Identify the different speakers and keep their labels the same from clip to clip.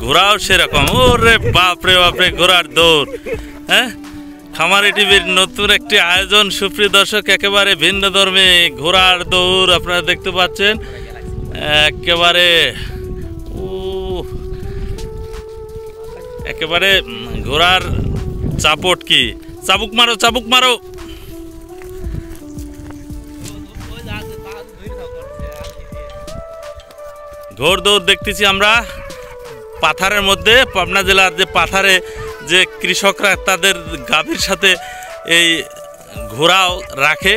Speaker 1: ঘোড়াও সেরকম। ওরে বাপরে বাপরে, ঘোড়ার দৌড়। হ্যাঁ, খামারি টিভির নতুন একটি আয়োজন সুপ্রিয় দর্শক, একেবারে ভিন্ন ধর্মে ঘোড়ার দৌড় আপনারা দেখতে পাচ্ছেন। একেবারে একেবারে ঘোড়ার চাপট কি, চাবুক মারো চাবুক মারো। ঘোড় দৌড় দেখতেছি আমরা পাথারের মধ্যে, পাবনা জেলার যে পাথারে যে কৃষকরা তাদের গাভীর সাথে এই ঘোড়াও রাখে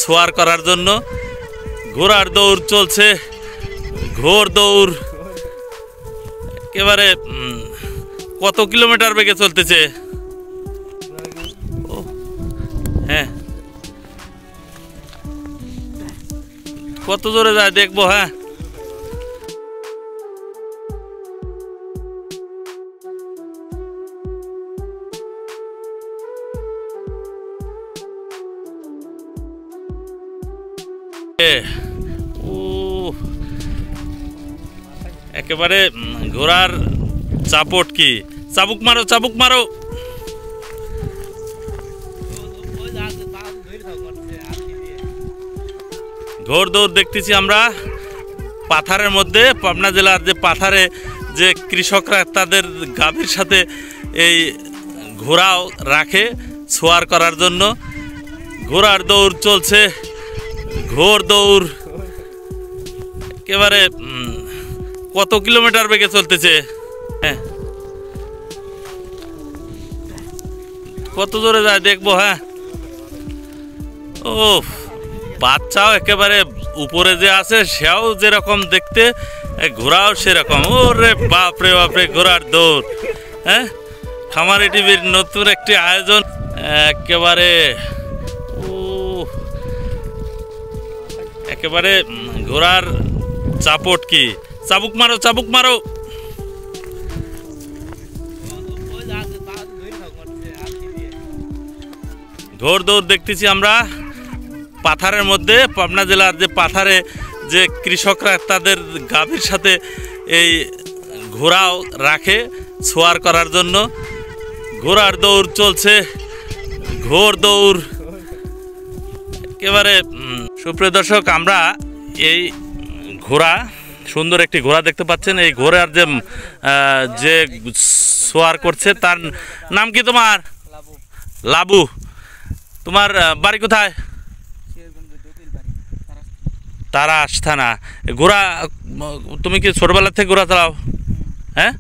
Speaker 1: ছোয়ার করার জন্য। ঘোড়ার দৌড় চলছে, ঘোড় দৌড় একেবারে কত কিলোমিটার বেগে চলতেছে। হ্যাঁ, কত জোরে যায় দেখবো। হ্যাঁ, একেবারে ঘোড়ার চাপট কি, চাবুক মারো চাবুক মারো। ঘোড় দৌড় দেখতেছি আমরা পাথারের মধ্যে, পাবনা জেলার যে পাথারে যে কৃষকরা তাদের গাভীর সাথে এই ঘোড়াও রাখে ছোয়ার করার জন্য। ঘোড়ার দৌড় চলছে, ঘোড় দৌড় একেবারে কত কিলোমিটার বেগে চলতেছে। হ্যাঁ, কত জোরে যায় দেখবো। হ্যাঁ, ও বাচ্চাও একেবারে উপরে যে আছে সেও যেরকম দেখতে, ঘোড়াও সেরকম। ওরে বাপরে বাপরে, ঘোড়ার দৌড়। হ্যাঁ, খামারি টিভির নতুন একটি আয়োজন। একেবারে একেবারে ঘোড়ার চাপট কি, চাবুক মারো চাবুক মারো। ঘোড় দৌড় দেখতেছি আমরা পাথারের মধ্যে, পাবনা জেলার যে পাথারে যে কৃষকরা তাদের গাভীর সাথে এই ঘোড়াও রাখে ছোয়ার করার জন্য। ঘোড়ার দৌড় চলছে, ঘোড় দৌড় একেবারে। সুপ্রিয় দর্শক, আমরা এই ঘোড়া, সুন্দর একটি ঘোড়া দেখতে পাচ্ছেন। এই ঘোড়ার যে সোয়ার করছে তার নাম কি তোমার? লাবু। তোমার বাড়ি কোথায়? তারা থানা। ঘোড়া তুমি কি ছোটবেলা থেকে ঘোড়া চালাও? হ্যাঁ,